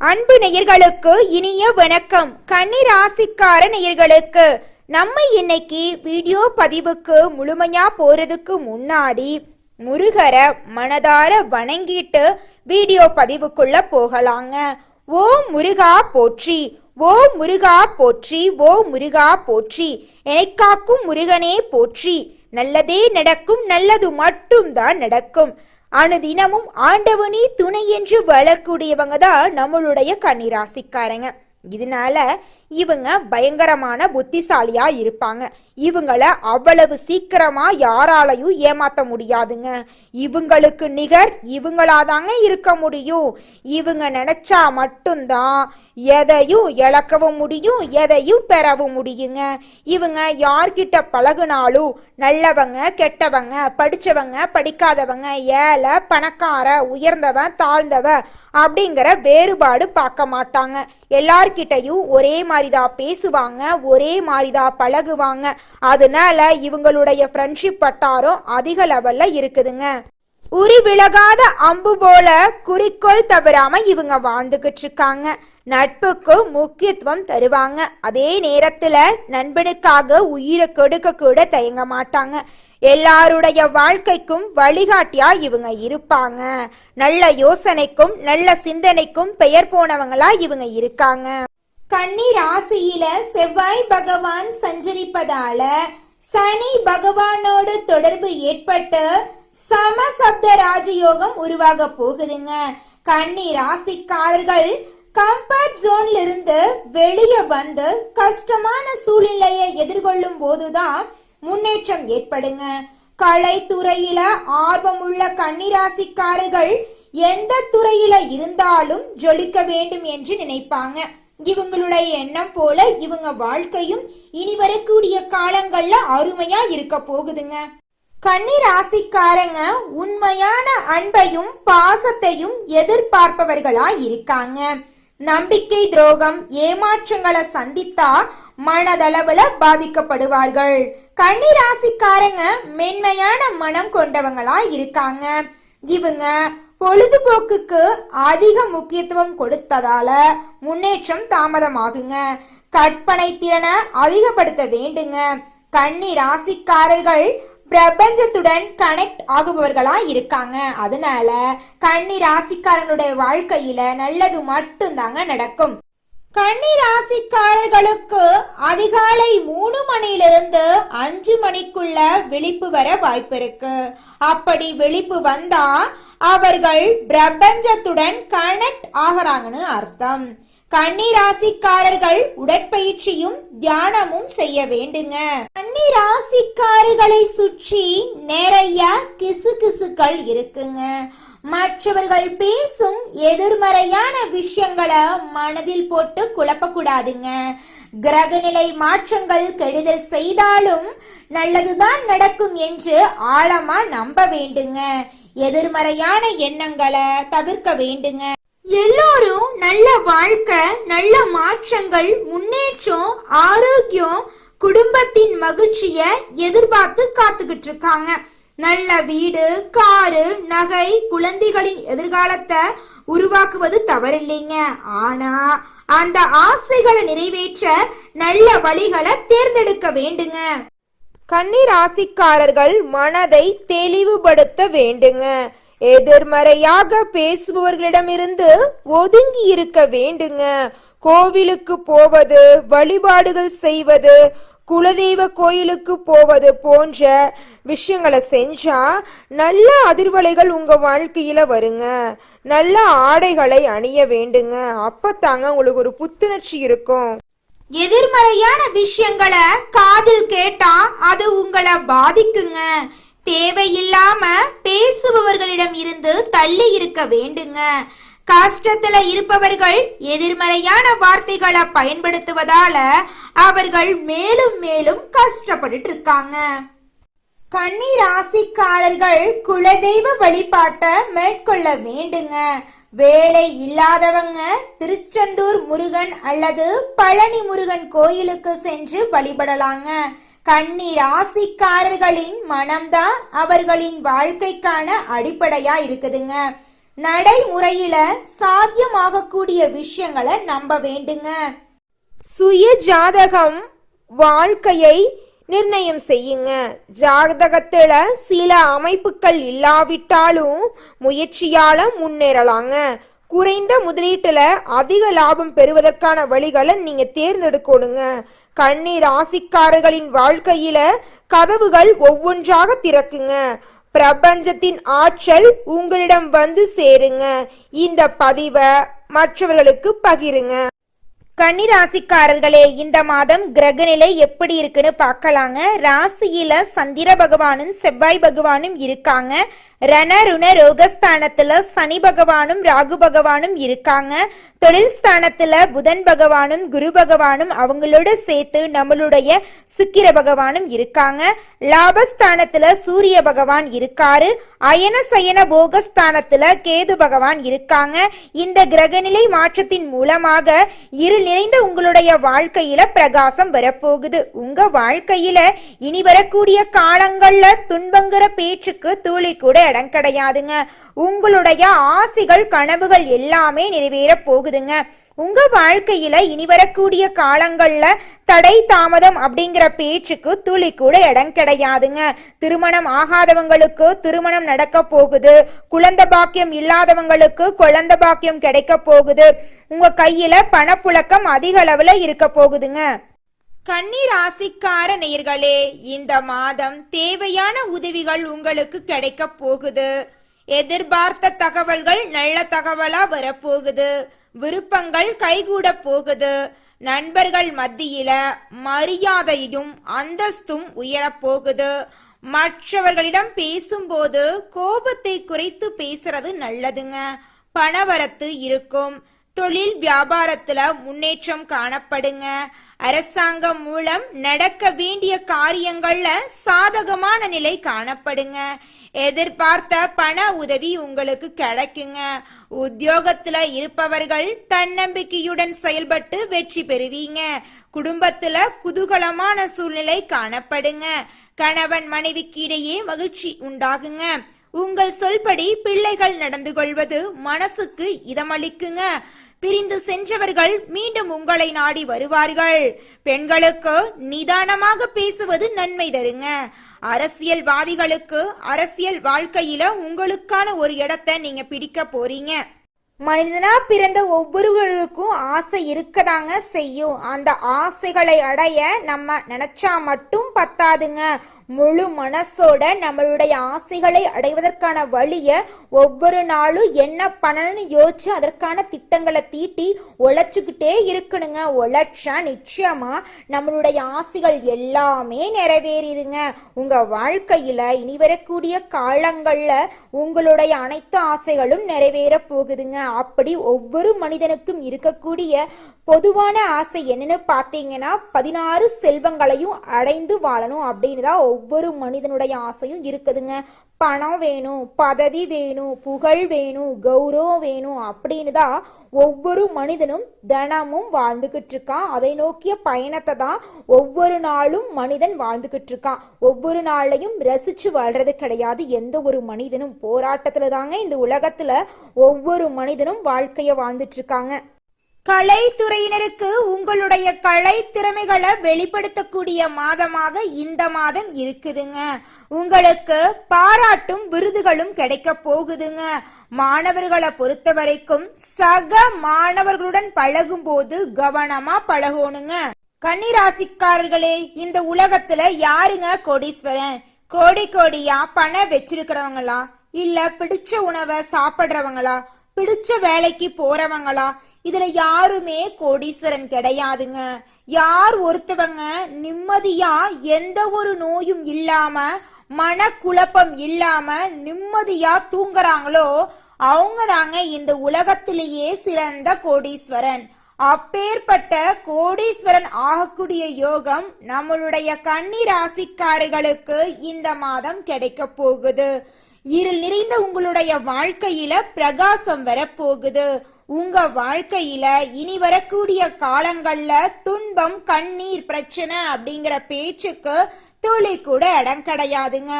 அன்பு நேயர்களுக்கு இனிய வணக்கம். கன்னி ராசிக்கார நேயர்களுக்கு நம்ம இன்னைக்கு வீடியோ பதிவுக்கு முழுமையா போறதுக்கு முன்னாடி முருகரை மனதார வணங்கிட்டு வீடியோ பதிவுக்குள்ள போகலாங்க. ஓ முருகா போற்றி, ஓ முருகா போற்றி, ஓ முருகா போற்றி, எனக்காக்கும் முருகனே போற்றி. நல்லதே நடக்கும், நல்லது மட்டும்தான் நடக்கும். அனுதினமும் ஆண்டவனே துணை என்று வளரக்கூடியவங்க தான் நம்மளுடைய கன்னிராசிக்காரங்க. இதனால இவங்க பயங்கரமான புத்திசாலியா இருப்பாங்க. இவங்கள அவ்வளவு சீக்கிரமா யாராலையும் ஏமாத்த முடியாதுங்க. இவங்களுக்கு நிகர் இவங்களாதாங்க இருக்க முடியும். இவங்க நினைச்சா மட்டும்தான் எதையும் இழக்கவும் முடியும், எதையும் பெறவும் முடியுங்க. இவங்க யார்கிட்ட பழகுனாலும் நல்லவங்க கெட்டவங்க, படிச்சவங்க படிக்காதவங்க, ஏழை பணக்கார, உயர்ந்தவன் தாழ்ந்தவன் அப்படிங்கிற வேறுபாடு பார்க்க மாட்டாங்க. எல்லார்கிட்டையும் ஒரே மாதிரிதான் பேசுவாங்க, ஒரே மாதிரிதான் பழகுவாங்க. அதனால இவங்களுடைய ஃப்ரெண்ட்ஷிப் வட்டாரம் அதிக லெவல்ல இருக்குதுங்க. உரி விலகாத அம்பு போல குறிக்கோள் தவறாம இவங்க வாழ்ந்துகிட்டு இருக்காங்க. நட்புக்கு முக்கியத்துவம் தருவாங்க. அதே நேரத்துல நண்பனுக்காக உயிரை கொடுக்க கூட தயங்க மாட்டாங்க. எல்லாருடைய வாழ்க்கைக்கும் வழிகாட்டியா இவங்க இருப்பாங்க. நல்ல யோசனைக்கும் நல்ல சிந்தனைக்கும் பெயர் போனவங்களா இவங்க இருக்காங்க. கன்னி ராசியில செவ்வாய் பகவான் சஞ்சரிப்பதால சனி பகவானோடு தொடர்பு ஏற்பட்டு சமசப்த ராஜயோகம் உருவாக போகுதுங்க. கன்னி ராசிக்காரர்கள் கம்ஃபர்ட் ஜோன்ல இருந்து வெளியே வந்து கஷ்டமான சூழ்நிலையை எதிர்கொள்ளும் போதுதான் முன்னேற்றம் ஏற்படுங்க. கலைத்துறையில ஆர்வமுள்ள கன்னிராசிக்காரர்கள் எந்த துறையில இருந்தாலும் ஜொலிக்க வேண்டும் என்று நினைப்பாங்க. இவங்களுடைய எண்ணம் போல இவங்க வாழ்க்கையும் இனி வரக்கூடிய காலங்கள்ல அருமையா இருக்க போகுதுங்க. கன்னிராசிக்காரங்க உண்மையான அன்பையும் பாசத்தையும் எதிர்பார்ப்பவர்களா இருக்காங்க. நம்பிக்கை துரோகம் ஏமாற்றங்களை சந்தித்தா மனதளவுல பாதிக்கப்படுவார்கள். கன்னிராசிக்காரங்க மென்மையான மனம் கொண்டவங்களா இருக்காங்க. இவங்க பொழுதுபோக்குக்கு அதிக முக்கியத்துவம் கொடுத்ததால முன்னேற்றம் தாமதமாகுங்க. கற்பனை திறனை அதிகப்படுத்த வேண்டுங்க. கன்னி ராசிக்காரர்கள் பிரபஞ்சத்துடன் கனெக்ட் ஆகுபவர்களா இருக்காங்க. அதனால கன்னி ராசிக்காரங்களுடைய வாழ்க்கையில நல்லது மட்டும்தாங்க நடக்கும். கன்னி ராசிக்காரர்களுக்கு அதிகாலை 3 மணியிலிருந்து 5 மணிக்குள்ள விழிப்பு வர வாய்ப்பு இருக்கு. அப்படி விழிப்பு வந்தா அவர்கள் பிரபஞ்சத்துடன் கனெக்ட் ஆகிறாங்கன்னு அர்த்தம். கன்னி ராசிக்காரர்கள் உடற்பயிற்சியும் தியானமும் செய்ய வேண்டுங்க. கன்னி ராசிக்காரர்களை சுற்றி நிறைய கிசுகிசுக்கள் இருக்குங்க. மற்றவர்கள் பேசும் எதிர்மறையான விஷயங்களை மனதில் போட்டு குழப்பக்கூடாதுங்க. கிரகநிலை மாற்றங்கள் கெடுதல் செய்தாலும் நல்லதுதான் நடக்கும் என்று ஆழமா நம்ப வேண்டுங்க. எதிர்மறையான எண்ணங்களை தவிர்க்க வேண்டுங்க. எல்லோரும் நல்ல வாழ்க்கை, நல்ல மாற்றங்கள், முன்னேற்றம், ஆரோக்கியம், குடும்பத்தின் மகிழ்ச்சிய எதிர்பார்த்து காத்துக்கிட்டு இருக்காங்க. நல்ல வீடு, காரு, நகை, குழந்தைகளின் எதிர்காலத்தை உருவாக்குவது தவறில்லைங்க. ஆனா அந்த ஆசைகளை நிறைவேற்ற நல்ல வழிகளை தேர்ந்தெடுக்க வேண்டுங்க. கன்னி ராசிக்காரர்கள் மனதை தெளிவுபடுத்த வேண்டுங்க. எதிர்மறையாக பேசுபவர்களிடமிருந்து ஒதுங்கி இருக்க வேண்டுங்க. கோவிலுக்கு போவது, வழிபாடுகள் செய்வது, குலதெய்வ கோயிலுக்கு போவது போன்ற விஷயங்களை செஞ்சா நல்ல அதிர்வலைகள் உங்க வாழ்க்கையில வருங்க. நல்ல ஆடைகளை அணிய வேண்டுங்க. அப்பத்தாங்க உங்களுக்கு ஒரு புத்துணர்ச்சி இருக்கும். எதிர்மறையான விஷயங்களை காதில் கேட்டா அது உங்களை பாதிக்குங்க. தேவையில்லாம பேசுபவர்களிடம் இருந்து தள்ளி இருக்க வேண்டுங்க. கஷ்டத்துல இருப்பவர்கள் எதிர்மறையான வார்த்தைகளை பயன்படுத்துவதால அவர்கள் மேலும் மேலும் கஷ்டப்பட்டு இருக்காங்க. கன்னி ராசிக்காரர்கள் குலதெய்வ வழிபாட்டை மேற்கொள்ள வேண்டுங்க. வேலை இல்லாதவங்க திருச்செந்தூர் முருகன் அல்லது பழனி முருகன் கோயிலுக்கு சென்று வழிபடலாங்க. கன்னி ராசிக்காரர்களின் மனம்தான் அவர்களின் வாழ்க்கைக்கான அடிப்படையா இருக்குதுங்க. நடைமுறையில சாத்தியமாகக்கூடிய விஷயங்களை நம்ப வேண்டுங்க. சுய ஜாதகம் வாழ்க்கையை நிர்ணயம் செய்யுங்க. ஜாதகத்துல சில அமைப்புகள் இல்லாவிட்டாலும் முயற்சியால முன்னேறலாங்க. குறைந்த முதலீட்டுல அதிக லாபம் பெறுவதற்கான வழிகளை நீங்க தேர்ந்தெடுக்கணுங்க. கன்னி ராசிக்காரர்களின் வாழ்க்கையில கதவுகள் ஒவ்வொன்றாக திறக்குங்க. பிரபஞ்சத்தின் ஆற்றல் உங்களிடம் வந்து சேருங்க. இந்த பதிவை மற்றவர்களுக்கு பகிருங்க. கன்னிராசிக்காரர்களே, இந்த மாதம் கிரகநிலை எப்படி இருக்குன்னு பார்க்கலாங்க. ராசியில சந்திர பகவானும் செவ்வாய் பகவானும் இருக்காங்க. ரணருண ரோகஸ்தானத்துல சனி பகவானும் ராகு பகவானும் இருக்காங்க. தொழில் ஸ்தானத்துல புதன் பகவானும் குரு பகவானும் அவங்களோட சேர்த்து நம்மளுடைய சுக்கிர பகவானும் இருக்காங்க. லாபஸ்தானத்துல சூரிய பகவான் இருக்காரு. அயன சயன போகஸ்தானத்துல கேது பகவான் இருக்காங்க. இந்த கிரகநிலை மாற்றத்தின் மூலமாக இருள் நிறைந்த உங்களுடைய வாழ்க்கையில பிரகாசம் வரப்போகுது. உங்க வாழ்க்கையில இனி வரக்கூடிய காலங்கள்ல துன்பங்கிற பேச்சுக்கு துளி கூட இடம் கிடையாதுங்க. உங்களுடைய ஆசைகள் கனவுகள் எல்லாமே நிறைவேற போகுதுங்க. உங்க வாழ்க்கையில இனி வரக்கூடிய காலங்கள்ல தடை தாமதம் அப்படிங்கிற பேச்சுக்கு துளி கூட இடம் கிடையாதுங்க. திருமணம் ஆகாதவங்களுக்கு திருமணம் நடக்க போகுது. குழந்தை பாக்கியம் இல்லாதவங்களுக்கு குழந்தை பாக்கியம் கிடைக்க போகுது. உங்க கையில பணப்புழக்கம் அதிக அளவுல இருக்க போகுதுங்க. கன்னி ராசிக்கார நேயர்களே, இந்த மாதம் தேவையான உதவிகள் உங்களுக்கு கிடைக்க போகுது. எதிர்பார்த்த தகவல்கள் நல்ல தகவலா வரப்போகுது. விருப்பங்கள் கைகூட போகுது. நண்பர்கள் மத்தியில மரியாதையும் அந்தஸ்தும் உயரப்போகுது. மற்றவர்களிடம் பேசும்போது கோபத்தை குறைத்து பேசுறது நல்லதுங்க. பணவரத்து இருக்கும். தொழில் வியாபாரத்துல முன்னேற்றம் காணப்படுங்க. அரசாங்கம் மூலம் நடக்க வேண்டிய காரியங்கள்ல சாதகமான நிலை காணப்படுங்க. எதிர்பார்த்த பண உதவி உங்களுக்கு கிடைக்குங்க. உத்தியோகத்துல இருப்பவர்கள் தன்னம்பிக்கையுடன் செயல்பட்டு வெற்றி பெறுவீங்க. குடும்பத்துல குதூகலமான சூழ்நிலை காணப்படுங்க. கணவன் மனைவிக்கு இடையே மகிழ்ச்சி உண்டாகுங்க. உங்கள் சொல்படி பிள்ளைகள் நடந்து கொள்வது மனசுக்கு இதமளிக்குங்க. பிரிந்து சென்றவர்கள் மீண்டும் உங்களை நாடி வருவார்கள். பெண்களுக்கு நிதானமாக பேசுவது நன்மை தருங்க. அரசியல்வாதிகளுக்கு அரசியல் வாழ்க்கையில உங்களுக்கான ஒரு இடத்தை நீங்க பிடிக்க போறீங்க. மனிதனா பிறந்த ஒவ்வொருவருக்கும் ஆசை இருக்கதாங்க செய்யும். அந்த ஆசைகளை அடைய நம்ம நினைச்சா மட்டும் பத்தாதுங்க. முழு மனசோட நம்மளுடைய ஆசைகளை அடைவதற்கான வழிய ஒவ்வொரு நாளும் என்ன பண்ணணும்னு யோசிச்சு அதற்கான திட்டங்களை தீட்டி உழைச்சுக்கிட்டே இருக்கணுங்க. உழைச்சா நிச்சயமா நம்மளுடைய ஆசைகள் எல்லாமே நிறைவேறிடுங்க. உங்க வாழ்க்கையில இனி வரக்கூடிய காலங்கள்ல உங்களுடைய அனைத்து ஆசைகளும் நிறைவேற போகுதுங்க. அப்படி ஒவ்வொரு மனிதனுக்கும் இருக்கக்கூடிய பொதுவான ஆசை என்னன்னு பார்த்தீங்கன்னா 16 செல்வங்களையும் அடைந்து வாழணும் அப்படின்னு தான் ஒவ்வொரு மனிதனுடைய ஆசையும் இருக்குதுங்க. பணம் வேணும், பதவி வேணும், புகழ் வேணும், கௌரவம் வேணும் அப்படின்னு தான் ஒவ்வொரு மனிதனும் தினமும் வாழ்ந்துகிட்டு இருக்கான். அதை நோக்கிய பயணத்தை தான் ஒவ்வொரு நாளும் மனிதன் வாழ்ந்துகிட்டு இருக்கான். ஒவ்வொரு நாளையும் ரசிச்சு வாழ்றது கிடையாது. எந்த ஒரு மனிதனும் போராட்டத்துல தாங்க இந்த உலகத்துல ஒவ்வொரு மனிதனும் வாழ்க்கைய வாழ்ந்துட்டு இருக்காங்க. கலைத்துறையினருக்கு உங்களுடைய கலை திறமைகளை வெளிப்படுத்தக்கூடிய மாதமாக இந்த மாதம் இருக்குதுங்க. உங்களுக்கு பாராட்டும் விருதுகளும் கிடைக்க போகுதுங்க. மாணவர்களை பொறுத்த வரைக்கும் சக மாணவர்களுடன் பழகும் போது கவனமா பழகணுங்க. கன்னிராசிக்காரர்களே, இந்த உலகத்துல யாருங்க கோடீஸ்வரன்? கோடி கோடியா பணம் வச்சிருக்கிறவங்களா, இல்ல பிடிச்ச உணவை சாப்பிடுறவங்களா, பிடிச்ச வேலைக்கு போறவங்களா? இதுல யாருமே கோடீஸ்வரன் கிடையாதுங்க. யார் ஒருத்தவங்க நிம்மதியா எந்த ஒரு நோயும் இல்லாம மனக்குழப்பம் இல்லாம நிம்மதியா தூங்குறாங்களோ அவங்க தாங்க இந்த உலகத்திலேயே சிறந்த கோடீஸ்வரன். அப்பேற்பட்ட கோடீஸ்வரன் ஆகக்கூடிய யோகம் நம்மளுடைய கன்னி ராசிக்காரர்களுக்கு இந்த மாதம் கிடைக்க போகுது. இருள் நிறைந்த உங்களுடைய வாழ்க்கையில பிரகாசம் வரப்போகுது. உங்க வாழ்க்கையில இனி வரக்கூடிய காலங்கள்ல துன்பம், கண்ணீர், பிரச்சனை அப்படிங்கிற பேச்சுக்கு துளி கூட இடம் கிடையாதுங்க.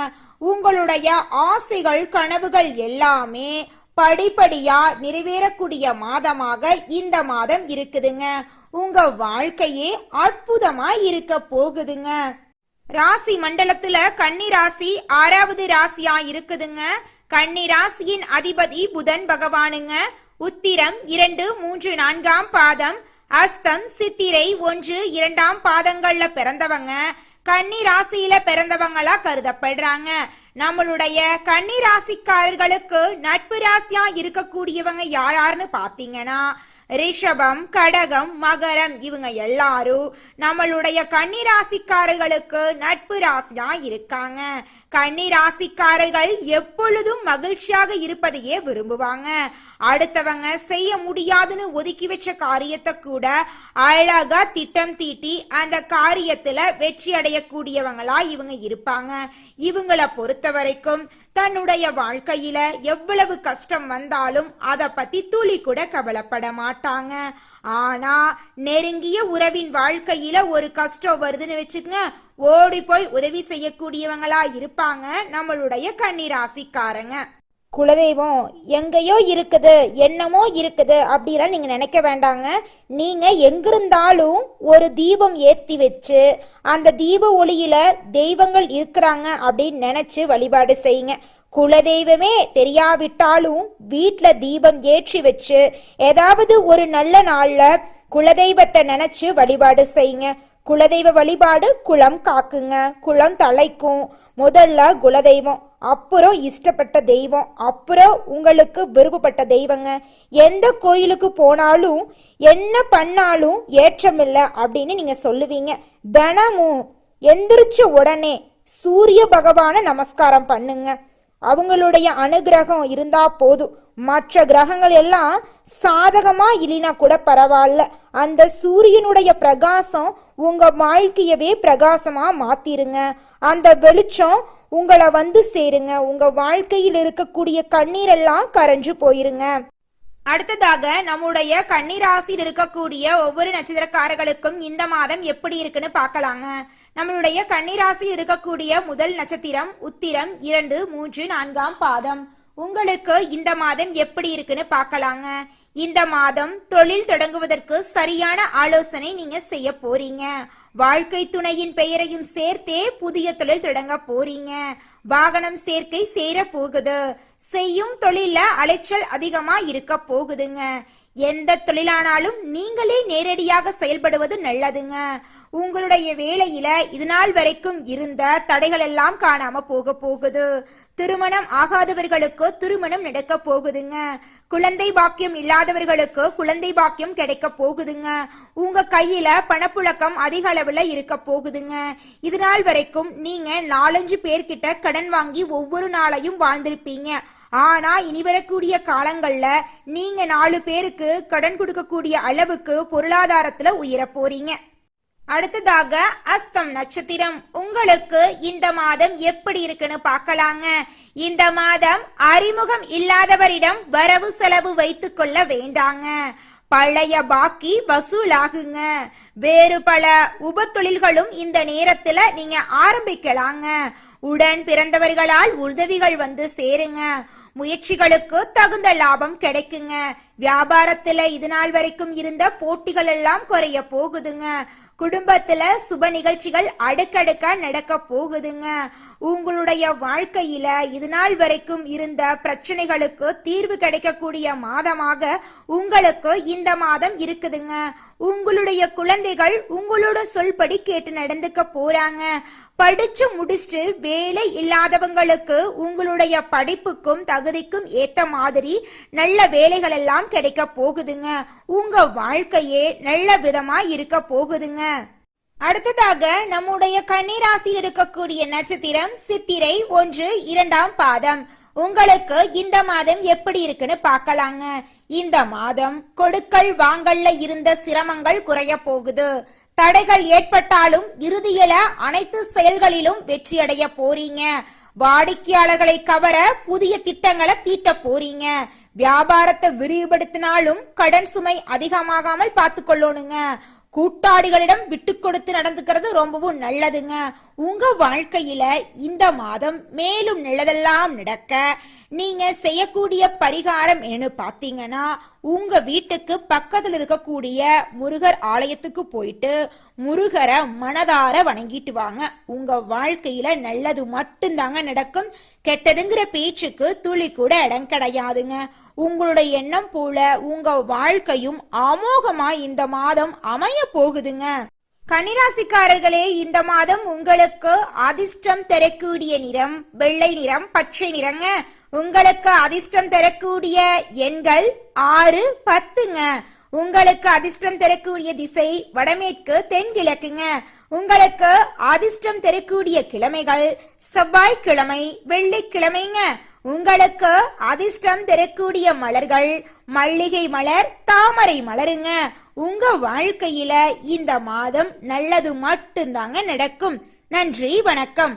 உங்களுடைய ஆசைகள், கனவுகள் எல்லாமே படிப்படியா நிறைவேறக்கூடிய மாதமாக இந்த மாதம் இருக்குதுங்க. உங்க வாழ்க்கையே அற்புதமா இருக்க போகுதுங்க. ராசி மண்டலத்துல கன்னி ராசி 6வது ராசியா இருக்குதுங்க. கன்னி ராசியின் அதிபதி புதன் பகவானுங்க. உத்திரம் 2, 3, 4ஆம் பாதம், அஸ்தம், சித்திரை 1, 2ஆம் பாதங்கள்ல பிறந்தவங்க கன்னி ராசியில பிறந்தவங்களா கருதப்படுறாங்க. நம்மளுடைய கன்னி ராசிக்காரர்களுக்கு நட்பு ராசியா இருக்கக்கூடியவங்க யாருன்னு பாத்தீங்கன்னா ரிஷபம், கடகம், மகரம், இவங்க எல்லாரும் நம்மளுடைய கன்னி ராசிக்காரர்களுக்கு நட்பு ராசியா இருக்காங்க. கன்னி ராசிக்காரர்கள் எப்பொழுதும் மகிழ்ச்சியாக இருப்பதையே விரும்புவாங்க. அடுத்தவங்க செய்ய முடியாதுன்னு ஒதுக்கி வச்ச காரியத்தை கூட அழகா திட்டம் தீட்டி அந்த காரியத்துல வெற்றி அடையக்கூடியவங்களா இவங்க இருப்பாங்க. இவங்களை பொறுத்த வரைக்கும் தன்னுடைய வாழ்க்கையில எவ்வளவு கஷ்டம் வந்தாலும் அத பத்தி துளி கூட கவலைப்பட மாட்டாங்க. ஆனா நெருங்கிய உறவின் வாழ்க்கையில ஒரு கஷ்டம் வருதுன்னு வச்சுக்கங்க, ஓடி போய் உதவி செய்யக்கூடியவங்களா இருப்பாங்க நம்மளுடைய கன்னி ராசிக்காரங்க. குலதெய்வம் எங்கேயோ இருக்குது, என்னமோ இருக்குது அப்படிலாம் நீங்க நினைக்க வேண்டாங்க. நீங்க எங்கிருந்தாலும் ஒரு தீபம் ஏத்தி வச்சு அந்த தீப ஒளியில தெய்வங்கள் இருக்கிறாங்க அப்படின்னு நினைச்சு வழிபாடு செய்யுங்க. குலதெய்வமே தெரியாவிட்டாலும் வீட்டுல தீபம் ஏற்றி வச்சு ஏதாவது ஒரு நல்ல நாள்ல குலதெய்வத்தை நினைச்சு வழிபாடு செய்யுங்க. குலதெய்வ வழிபாடு குலம் காக்குங்க, குலம் தலைக்கும். முதல்ல குலதெய்வம், அப்புறம் இஷ்டப்பட்ட தெய்வம், அப்புறம் உங்களுக்கு விருப்பப்பட்ட தெய்வங்க. எந்த கோயிலுக்கு போனாலும் என்ன பண்ணாலும் ஏற்றமில்லை அப்படின்னு நீங்க சொல்லுவீங்க. தினமும் எந்திரிச்ச உடனே சூரிய பகவான நமஸ்காரம் பண்ணுங்க. அவங்களுடைய அனுகிரகம் இருந்தா போதும். மற்ற கிரகங்கள் எல்லாம் சாதகமா இல்லைனா கூட பரவாயில்ல, அந்த சூரியனுடைய பிரகாசம் உங்க வாழ்க்கையவே பிரகாசமா மாத்திருங்க. அந்த வெளிச்சம் உங்களை வந்து சேருங்க. உங்க வாழ்க்கையில் இருக்கக்கூடிய கண்ணீரெல்லாம் கரைஞ்சு போயிருங்க. அடுத்ததாக நம்முடைய கன்னிராசியில் இருக்கக்கூடிய ஒவ்வொரு நட்சத்திரக்காரர்களுக்கும் இந்த மாதம் எப்படி இருக்குன்னு பார்க்கலாங்க. நம்மளுடைய கன்னிராசி இருக்கக்கூடிய முதல் நட்சத்திரம் உத்திரம் 2, 3, 4ஆம் பாதம். உங்களுக்கு இந்த மாதம் எப்படி இருக்குன்னு பார்க்கலாங்க. இந்த மாதம் தொழில் தொடங்குவதற்கு சரியான ஆலோசனை நீங்க செய்ய போறீங்க. வாழ்க்கை துணையின் பெயரையும் சேர்த்தே புதிய தொழில் தொடங்க போறீங்க. வாகனம் சேர்க்கை சேர போகுது. செய்யும் தொழில அலைச்சல் அதிகமா இருக்க போகுதுங்க. எந்த தொழிலானாலும் நீங்களே நேரடியாக செயல்படுவது நல்லதுங்க. உங்களுடைய வேலையில இதுநாள் வரைக்கும் இருந்த தடைகள் எல்லாம் காணாம போக போகுது. திருமணம் ஆகாதவர்களுக்கு திருமணம் நடக்க போகுதுங்க. குழந்தை பாக்கியம் இல்லாதவர்களுக்கு குழந்தை பாக்கியம் கிடைக்க போகுதுங்க. உங்க கையில பணப்புழக்கம் அதிக அளவுல இருக்க போகுதுங்க. இதுநாள் வரைக்கும் நீங்க 4-5 பேர்கிட்ட கடன் வாங்கி ஒவ்வொரு நாளையும் வாழ்ந்திருப்பீங்க. ஆனா இனி வரக்கூடிய காலங்கள்ல நீங்க 4 பேருக்கு கடன் கொடுக்கக்கூடிய அளவுக்கு பொருளாதாரத்துல உயர போறீங்க. அடுத்ததாக அஸ்தம் நட்சத்திரம். உங்களுக்கு இந்த மாதம் எப்படி இருக்குன்னு பார்க்கலாங்க. இந்த மாதம் அறிமுகம் இல்லாதவரிடம் வரவு செலவு வைத்துக் கொள்ள வேண்டாங்க. பழைய பாக்கி வசூலாகுங்க. வேறு பல உப தொழில்களும் இந்த நேரத்துல நீங்க ஆரம்பிக்கலாங்க. உடன் பிறந்தவர்களால் உதவிகள் வந்து சேருங்க. முயற்சிகளுக்கு தகுந்த லாபம் கிடைக்குங்க. வியாபாரத்துல இது நாள் வரைக்கும் இருந்த போட்டிகள் எல்லாம் குறைய போகுதுங்க. குடும்பத்துல சுப நிகழ்ச்சிகள் அடுக்கடுக்கா நடக்க போகுதுங்க. உங்களுடைய வாழ்க்கையில இது நாள் வரைக்கும் இருந்த பிரச்சனைகளுக்கு தீர்வு கிடைக்கக்கூடிய மாதமாக உங்களுக்கு இந்த மாதம் இருக்குதுங்க. உங்களுடைய குழந்தைகள் உங்களோட சொல்படி கேட்டு நடந்துக்க போறாங்க. படிச்சு முடிச்சுட்டு வேலை இல்லாதவங்களுக்கு உங்களுடைய படிப்புக்கும் தகுதிக்கும் ஏத்த மாதிரி நல்ல வேலைகள் எல்லாம் கிடைக்க போகுதுங்க. உங்க வாழ்க்கையே நல்ல விதமா இருக்க போகுதுங்க. அடுத்ததாக நம்முடைய கன்னிராசியில் இருக்கக்கூடிய நட்சத்திரம் சித்திரை 1, 2ஆம் பாதம். உங்களுக்கு இந்த மாதம் எப்படி இருக்குன்னு பார்க்கலாங்க. இந்த மாதம் கொடுக்கல் வாங்கல்ல இருந்த சிரமங்கள் குறைய போகுது. தடைகள் ஏற்பட்டாலும் இறுதியில அனைத்து செயல்களிலும் வெற்றி அடைய போறீங்க. வாடிக்கையாளர்களை கவர புதிய திட்டங்களை தீட்ட போறீங்க. வியாபாரத்தை விரிவுபடுத்தினாலும் கடன் சுமை அதிகமாகாமல் பார்த்து கொள்ளணுங்க. கூட்டாளிகளிடம் விட்டு கொடுத்து நடந்துக்கிறது ரொம்பவும் நல்லதுங்க. உங்க வாழ்க்கையில இந்த மாதம் மேலும் நல்லதெல்லாம் நடக்க நீங்க செய்யக்கூடிய பரிகாரம் என்னன்னு பாத்தீங்கன்னா, உங்க வீட்டுக்கு பக்கத்துல இருக்கக்கூடிய முருகர் ஆலயத்துக்கு போயிட்டு முருகரை மனதார வணங்கிட்டு வாங்க. உங்க வாழ்க்கையில நல்லது மட்டும்தாங்க நடக்கும். கெட்டதுங்கிற பேச்சுக்கு துளி கூட இடம் கிடையாதுங்க. உங்களுடைய எண்ணம் போல உங்க வாழ்க்கையும் அமோகமா இந்த மாதம் அமைய போகுதுங்க. கன்னிராசிக்காரர்களே, இந்த மாதம் உங்களுக்கு அதிர்ஷ்டம் தரக்கூடிய நிறம் வெள்ளை நிறம், பச்சை நிறங்க. உங்களுக்கு அதிர்ஷ்டம் தரக்கூடிய எண்கள் 6, 10ங்க. உங்களுக்கு அதிர்ஷ்டம் தரக்கூடிய திசை வடமேற்கு தென்கிழக்குங்க. உங்களுக்கு அதிர்ஷ்டம் தரக்கூடிய கிழமைகள் செவ்வாய்க்கிழமை, வெள்ளிக்கிழமைங்க. உங்களுக்கு அதிர்ஷ்டம் தரக்கூடிய மலர்கள் மல்லிகை மலர், தாமரை மலருங்க. உங்க வாழ்க்கையில இந்த மாதம் நல்லது மட்டும்தாங்க நடக்கும். நன்றி, வணக்கம்.